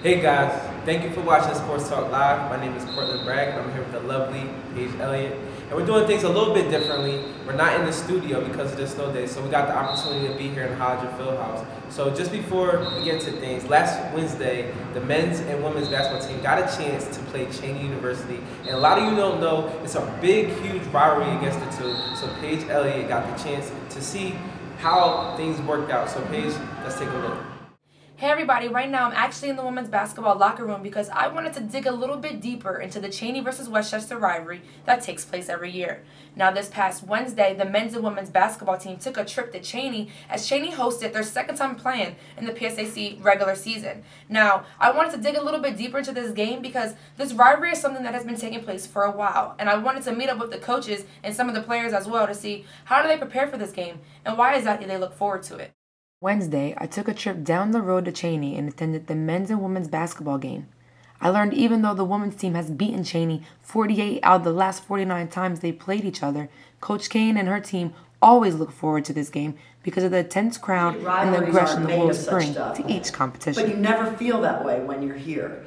Hey guys, thank you for watching Sports Talk Live. My name is Cortland Bragg, and I'm here with the lovely Paige Elliott. And we're doing things a little bit differently. We're not in the studio because of the snow day, so we got the opportunity to be here in Hodger Fieldhouse. So just before we get into things, last Wednesday, the men's and women's basketball team got a chance to play Cheney University. And a lot of you don't know, it's a big, huge rivalry against the two. So Paige Elliott got the chance to see how things worked out. So Paige, let's take a look. Hey everybody, right now I'm actually in the women's basketball locker room because I wanted to dig a little bit deeper into the Cheney versus Westchester rivalry that takes place every year. Now this past Wednesday, the men's and women's basketball team took a trip to Cheney as Cheney hosted their second time playing in the PSAC regular season. Now, I wanted to dig a little bit deeper into this game because this rivalry is something that has been taking place for a while, and I wanted to meet up with the coaches and some of the players as well to see how do they prepare for this game and why exactly they look forward to it. Wednesday, I took a trip down the road to Cheney and attended the men's and women's basketball game. I learned even though the women's team has beaten Cheney 48 out of the last 49 times they played each other, Coach Kane and her team always look forward to this game because of the intense crowd and the aggression the Wolves bring to each competition. But you never feel that way when you're here.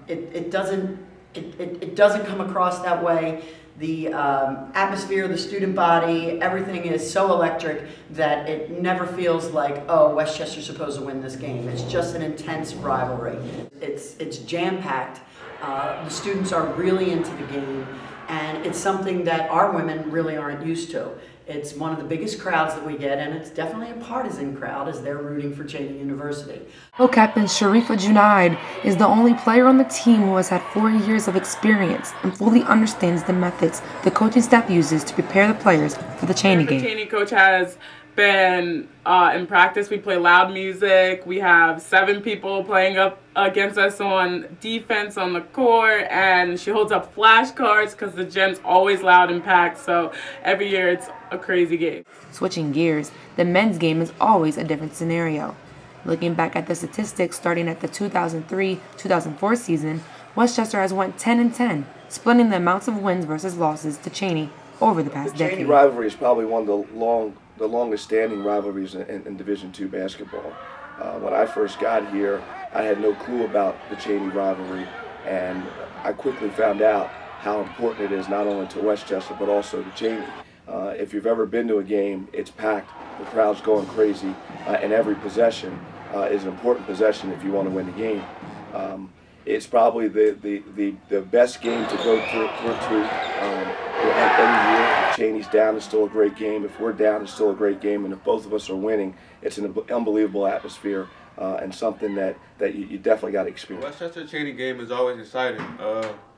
It doesn't come across that way. The atmosphere, the student body, everything is so electric that it never feels like, oh, Westchester's supposed to win this game. It's just an intense rivalry. It's jam-packed. The students are really into the game, and it's something that our women really aren't used to. It's one of the biggest crowds that we get, and it's definitely a partisan crowd as they're rooting for Cheney University. Co-captain Sharifa Junaid is the only player on the team who has had 4 years of experience and fully understands the methods the coaching staff uses to prepare the players for the Cheney game. The Cheney coach has been in practice. We play loud music. We have 7 people playing up against us on defense on the court, and she holds up flashcards because the gym's always loud and packed. So every year it's a crazy game. Switching gears, the men's game is always a different scenario. Looking back at the statistics starting at the 2003-2004 season, Westchester has won 10-10, splitting the amounts of wins versus losses to Cheney over the past decade. The Cheney rivalry is probably one of the longest standing rivalries in Division II basketball. When I first got here, I had no clue about the Cheney rivalry, and I quickly found out how important it is not only to Westchester but also to Cheney. If you've ever been to a game, it's packed, the crowd's going crazy, and every possession is an important possession if you want to win the game. It's probably the best game to go to any year. If Cheney's down, it's still a great game. If we're down, it's still a great game. And if both of us are winning, it's an unbelievable atmosphere and something that you definitely got to experience. Westchester Cheney game is always exciting.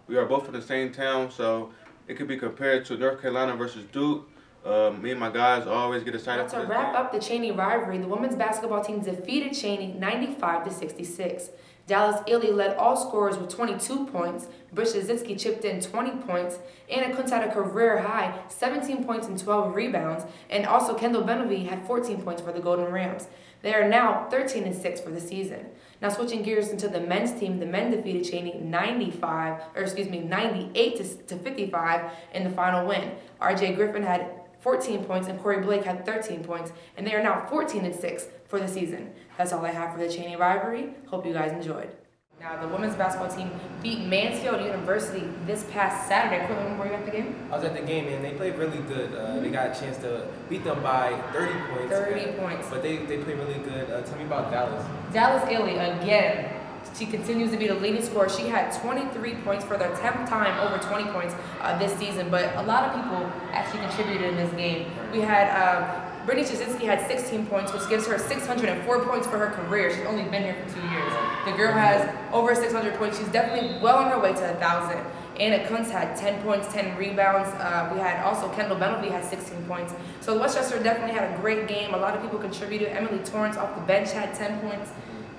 We are both from the same town, so it could be compared to North Carolina versus Duke. Me and my guys always get excited. To wrap up the Cheney rivalry, the women's basketball team defeated Cheney 95-66. Dallas Ely led all scorers with 22 points. Brish Zinsky chipped in 20 points. Anna Kuntz had a career high 17 points and 12 rebounds. And also Kendall Benovy had 14 points for the Golden Rams. They are now 13-6 for the season. Now switching gears into the men's team, the men defeated Cheney 98-55 in the final win. RJ Griffin had 14 points and Corey Blake had 13 points, and they are now 14-6 for the season. That's all I have for the Cheney rivalry. Hope you guys enjoyed. Now, the women's basketball team beat Mansfield University this past Saturday. Quinlan, were you at the game? I was at the game, and they played really good. They got a chance to beat them by 30 points. 30 points. But they played really good. Tell me about Dallas. Dallas Ely, again, she continues to be the leading scorer. She had 23 points for their 10th time over 20 points this season. But a lot of people actually contributed in this game. We had Brittany Jasinski had 16 points, which gives her 604 points for her career. She's only been here for 2 years. The girl has over 600 points. She's definitely well on her way to 1,000. Anna Kuntz had 10 points, 10 rebounds. We had also Kendall Benovy had 16 points. So Westchester definitely had a great game. A lot of people contributed. Emily Torrance off the bench had 10 points.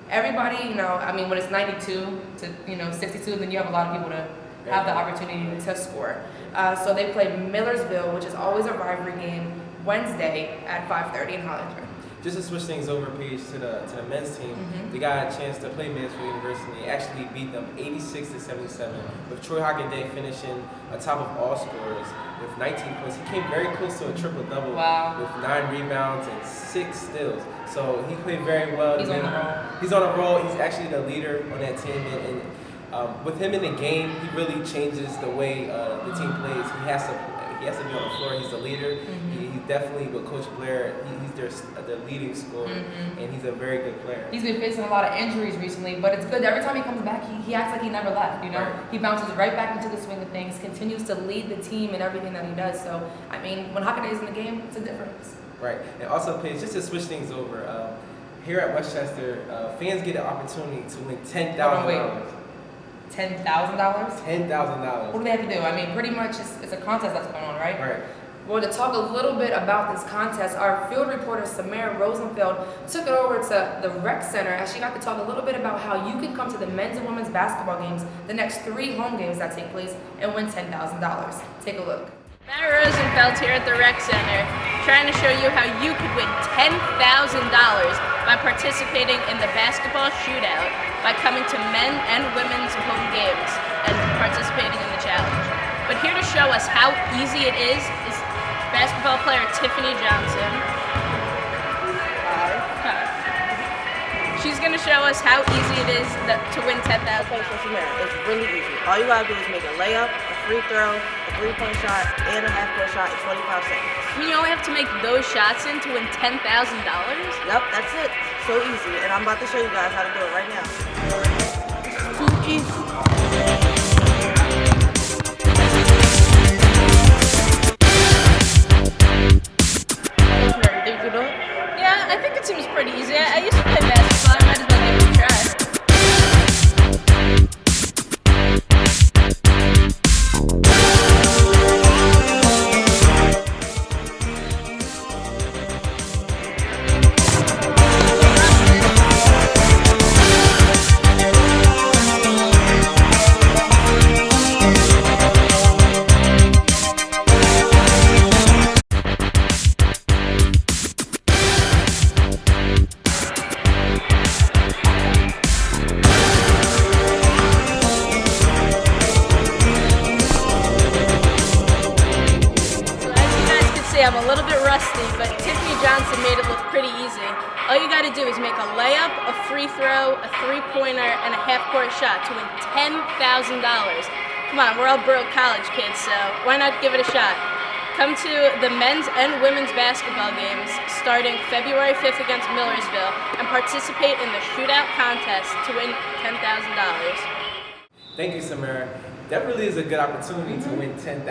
Everybody, when it's 92 to 62, then you have a lot of people to have the opportunity to score. So they played Millersville, which is always a rivalry game, Wednesday at 5:30 in Hollinger. Just to switch things over, Paige, to the men's team, they got a chance to play Mansfield University. They actually beat them 86-77, with Troy Hockenday finishing atop of all scorers with 19 points. He came very close to a triple-double with 9 rebounds and 6 steals. So he played very well. He's on the roll. He's on a roll. He's actually the leader on that team. And with him in the game, he really changes the way the team plays. He has to be on the floor. He's the leader. He's definitely, with Coach Blair, he's their leading scorer, and he's a very good player. He's been facing a lot of injuries recently, but it's good. Every time he comes back, he acts like he never left, you know? Right. He bounces right back into the swing of things, continues to lead the team in everything that he does. So, I mean, when Hockenday is in the game, it's a difference. Right. And also, Paige, just to switch things over, here at Westchester, fans get an opportunity to win $10,000. $10,000? $10,000. What do they have to do? I mean, pretty much it's a contest that's going on, right? Right. Well, to talk a little bit about this contest, our field reporter, Samara Rosenfeld, took it over to the rec center and she got to talk a little bit about how you can come to the men's and women's basketball games, the next 3 home games that take place, and win $10,000. Take a look. Samara Rosenfeld here at the rec center, trying to show you how you could win $10,000 by participating in the basketball shootout by coming to men and women's home games and participating in the challenge. But here to show us how easy it is basketball player Tiffany Johnson. She's going to show us how easy it is to win $10,000. Okay, so Samara, it's really easy. All you gotta do is make a layup, a free throw, a 3-point shot, and a half-court shot in 25 seconds. You only have to make those shots in to win $10,000? Yep, that's it. So easy, and I'm about to show you guys how to do it right now. It's too easy. Think you can do it? Yeah, I think it seems pretty easy. I used to play basketball. I might as well give it a try. I'm a little bit rusty, but Tiffany Johnson made it look pretty easy. All you got to do is make a layup, a free throw, a 3-pointer, and a half-court shot to win $10,000. Come on, we're all broke college kids, so why not give it a shot? Come to the men's and women's basketball games starting February 5th against Millersville and participate in the Shootout contest to win $10,000. Thank you, Samara. That really is a good opportunity to win $10,000.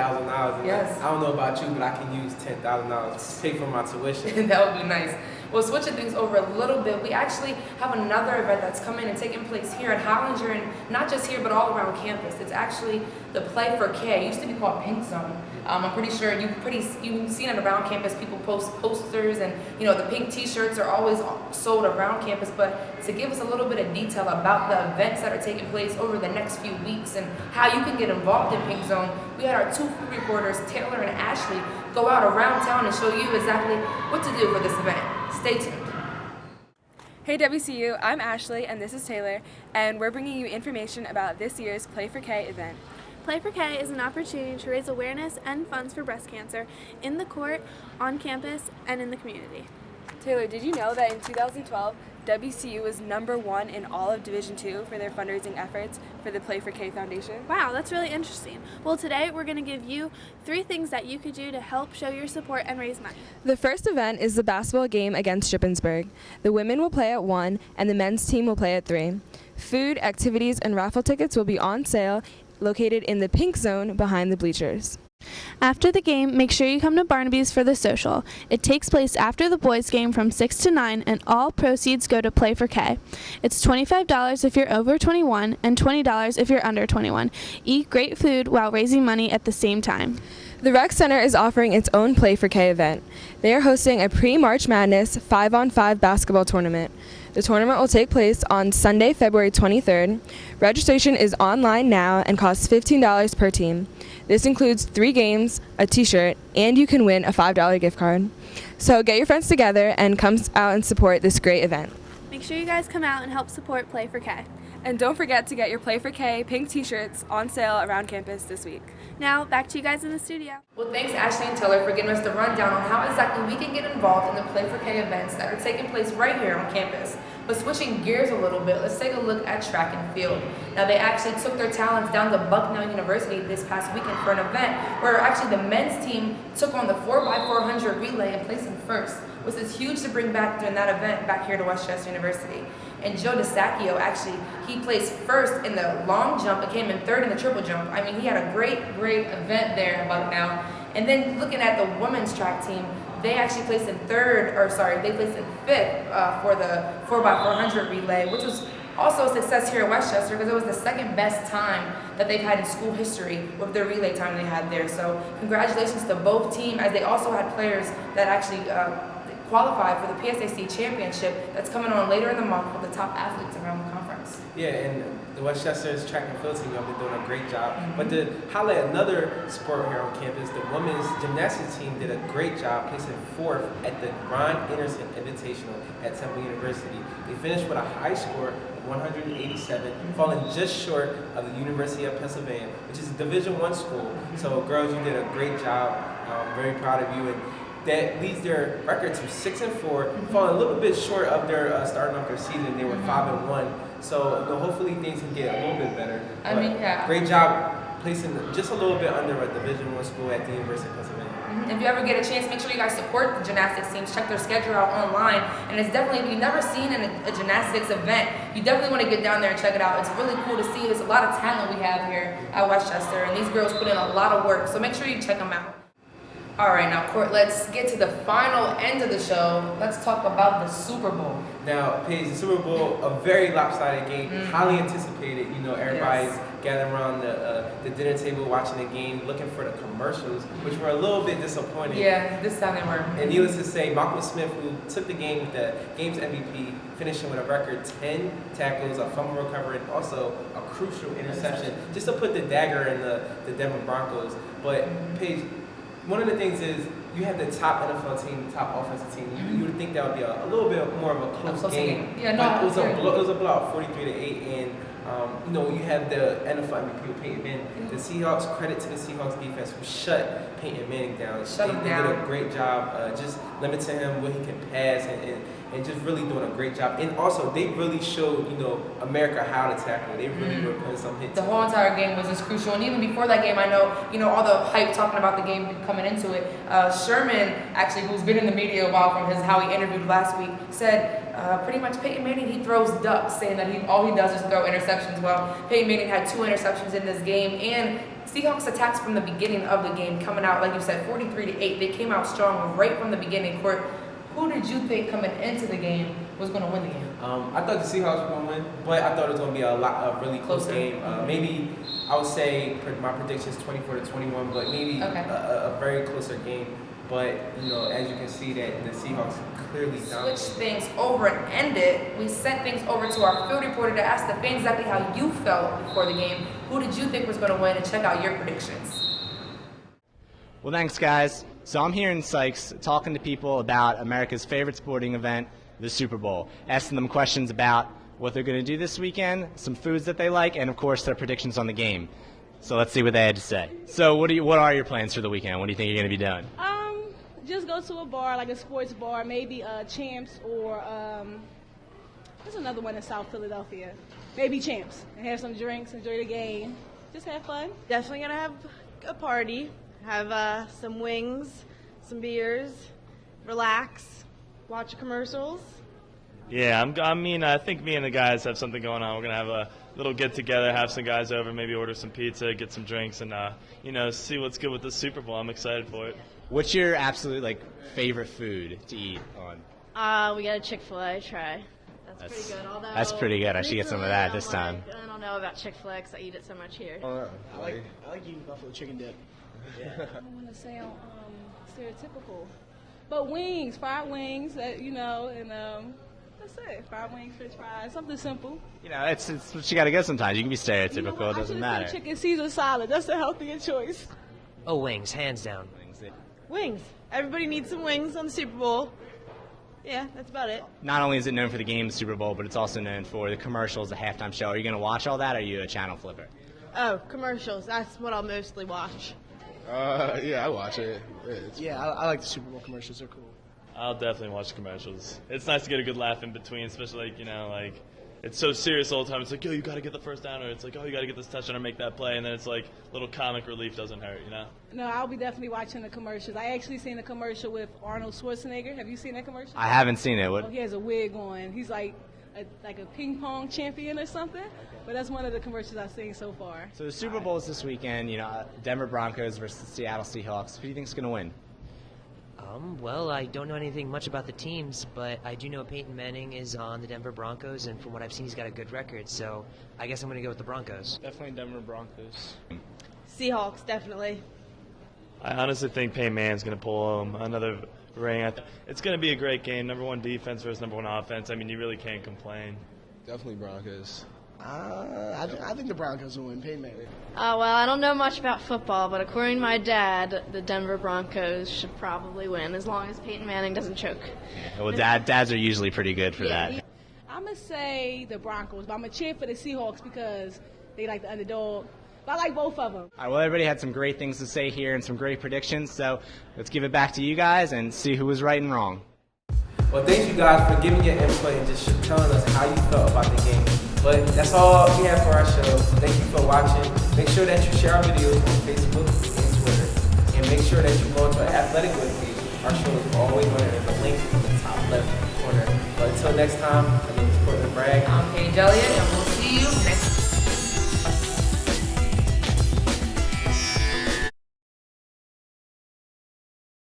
Yes. I don't know about you, but I can use $10,000 to pay for my tuition. That would be nice. Well, switching things over a little bit, we actually have another event that's coming and taking place here at Hollinger, and not just here, but all around campus. It's actually the Play for K. It used to be called Pink Zone. I'm pretty sure you've seen it around campus. People post posters, and the pink T-shirts are always sold around campus. But to give us a little bit of detail about the events that are taking place over the next few weeks and how you can get involved in Pink Zone, we had our 2 food reporters, Taylor and Ashley, go out around town and show you exactly what to do for this event. Stay tuned. Hey WCU, I'm Ashley and this is Taylor, and we're bringing you information about this year's Play for K event. Play for K is an opportunity to raise awareness and funds for breast cancer in the court, on campus, and in the community. Taylor, did you know that in 2012, WCU was #1 in all of Division II for their fundraising efforts for the Play for K Foundation? Wow, that's really interesting. Well, today we're going to give you 3 things that you could do to help show your support and raise money. The first event is the basketball game against Shippensburg. The women will play at 1 and the men's team will play at 3. Food, activities, and raffle tickets will be on sale, located in the Pink Zone behind the bleachers. After the game, make sure you come to Barnaby's for the social. It takes place after the boys' game from 6 to 9, and all proceeds go to Play for K. It's $25 if you're over 21 and $20 if you're under 21. Eat great food while raising money at the same time. The Rec Center is offering its own Play for K event. They are hosting a pre-March Madness 5-on-5 basketball tournament. The tournament will take place on Sunday, February 23rd. Registration is online now and costs $15 per team. This includes 3 games, a t-shirt, and you can win a $5 gift card. So get your friends together and come out and support this great event. Make sure you guys come out and help support Play for K. And don't forget to get your Play for K pink t-shirts on sale around campus this week. Now, back to you guys in the studio. Well, thanks Ashley and Taylor for giving us the rundown on how exactly we can get involved in the Play for K events that are taking place right here on campus. But switching gears a little bit, let's take a look at track and field. Now, they actually took their talents down to Bucknell University this past weekend for an event where actually the men's team took on the 4x400 relay and placed in first, which is huge to bring back during that event back here to Westchester University. And Joe DeSacchio, actually, he placed first in the long jump and came in third in the triple jump. I mean, he had a great event there in Bucknell. And then looking at the women's track team, they actually placed in they placed in fifth for the 4x400 relay, which was also a success here at Westchester because it was the second best time that they've had in school history with their relay time they had there. So congratulations to both teams, as they also had players that actually qualified for the PSAC championship that's coming on later in the month with the top athletes around the conference. Yeah, and the Westchester's track and field team have been doing a great job. But to highlight another sport here on campus, the women's gymnastics team did a great job placing fourth at the Ron Anderson Invitational at Temple University. They finished with a high score of 187, falling just short of the University of Pennsylvania, which is a Division I school. So girls, you did a great job. I'm very proud of you. And that leads their record to 6-4, falling a little bit short of their starting off their season. They were 5-1, so hopefully things can get a little bit better. I mean, yeah. Great job placing just a little bit under a Division I school at the University of Pennsylvania. If you ever get a chance, make sure you guys support the gymnastics teams. Check their schedule out online. And it's definitely, if you've never seen a gymnastics event, you definitely want to get down there and check it out. It's really cool to see. There's a lot of talent we have here at Westchester, and these girls put in a lot of work. So make sure you check them out. All right, now, Court, let's get to the final end of the show. Let's talk about the Super Bowl. Now, Paige, the Super Bowl, a very lopsided game, highly anticipated. Everybody's gathering around the dinner table watching the game, looking for the commercials, which were a little bit disappointing. Yeah, this time they were. And needless to say, Malcolm Smith, who took the game with the game's MVP, finishing with a record 10 tackles, a fumble recovery, and also a crucial interception, just to put the dagger in the Denver Broncos. But, Paige, one of the things is you have the top NFL team, top offensive team. You would think that would be a little bit more of a close game. Yeah, no, it was a blowout, 43-8, and you have the NFL MVP Peyton Manning. The Seahawks, credit to the Seahawks defense who shut Peyton Manning down. They did a great job just limiting him where he can pass and just really doing a great job. And also, they really showed, America how to tackle. They really were putting some hits. The whole entire game was just crucial. And even before that game, I know, all the hype talking about the game coming into it. Sherman, actually, who's been in the media a while from how he interviewed last week, said pretty much Peyton Manning, he throws ducks, saying that all he does is throw interceptions. Well, Peyton Manning had 2 interceptions in this game. And Seahawks attacks from the beginning of the game coming out, like you said, 43-8. They came out strong right from the beginning. Court, who did you think coming into the game was going to win the game? I thought the Seahawks were going to win, but I thought it was going to be a really close game. Maybe I would say my prediction is 24-21, but maybe a very closer game. But, as you can see that the Seahawks clearly dominated. Switch things over and end it. We sent things over to our field reporter to ask the fans exactly how you felt before the game. Who did you think was going to win, and check out your predictions. Well, thanks, guys. So I'm here in Sykes talking to people about America's favorite sporting event, the Super Bowl, asking them questions about what they're going to do this weekend, some foods that they like, and, of course, their predictions on the game. So let's see what they had to say. So what are your plans for the weekend? What do you think you're going to be doing? Just go to a bar, like a sports bar, maybe Champs or there's another one in South Philadelphia. Maybe Champs, and have some drinks, enjoy the game, just have fun. Definitely gonna have a party, have some wings, some beers, relax, watch commercials. Yeah, I think me and the guys have something going on. We're gonna have a little get together, have some guys over, maybe order some pizza, get some drinks, and see what's good with the Super Bowl. I'm excited for it. What's your absolute favorite food to eat on? We got a Chick-fil-A try. That's pretty good. Although That's pretty good. I should get some of that this time. I don't know about Chick-fil-A because I eat it so much here. I like eating buffalo chicken dip. I don't want to sound stereotypical, but wings, fried wings, you know, and that's it. Fried wings, French fries, something simple. You know, it's what you got to get sometimes. You can be stereotypical. You know what? It doesn't I matter. said chicken Caesar salad. That's a healthier choice. Oh, wings, hands down. Wings. Everybody needs some wings on the Super Bowl. Yeah, that's about it. Not only is it known for the game, the Super Bowl, but it's also known for the commercials, the halftime show. Are you going to watch all that, or are you a channel flipper? Oh, commercials. That's what I'll mostly watch. Yeah, I watch it. I like the Super Bowl commercials. They're cool. I'll definitely watch commercials. It's nice to get a good laugh in between, especially it's so serious all the time. It's like, yo, you got to get the first down, or it's like, oh, you got to get this touchdown or make that play, and then it's like little comic relief doesn't hurt, you know? No, I'll be definitely watching the commercials. I actually seen a commercial with Arnold Schwarzenegger. Have you seen that commercial? I haven't seen it. Oh, he has a wig on. He's like a ping pong champion or something. But that's one of the commercials I've seen so far. So the Super Bowl is this weekend. You know, Denver Broncos versus the Seattle Seahawks. Who do you think's going to win? Well, I don't know anything much about the teams, but I do know Peyton Manning is on the Denver Broncos, and from what I've seen, he's got a good record. So I guess I'm going to go with the Broncos. Definitely Denver Broncos. Seahawks, definitely. I honestly think Peyton Manning's going to pull another ring. It's going to be a great game. Number one defense versus number one offense. I mean, you really can't complain. Definitely Broncos. I think the Broncos will win. Peyton Manning. Well, I don't know much about football, but according to my dad, the Denver Broncos should probably win as long as Peyton Manning doesn't choke. Well, dads are usually pretty good for that. I'm going to say the Broncos, but I'm going to cheer for the Seahawks because they like the underdog. But I like both of them. All right, well, everybody had some great things to say here and some great predictions, so let's give it back to you guys and see who was right and wrong. Well, thank you guys for giving your input and just telling us how you felt about the game. But that's all we have for our show. Thank you for watching. Make sure that you share our videos on Facebook and Twitter. And make sure that you go to our Athletic Web page. Our show is always on there. The link in the top left corner. But until next time, my name is Portland Bragg. I'm Paige Elliott, and we'll see you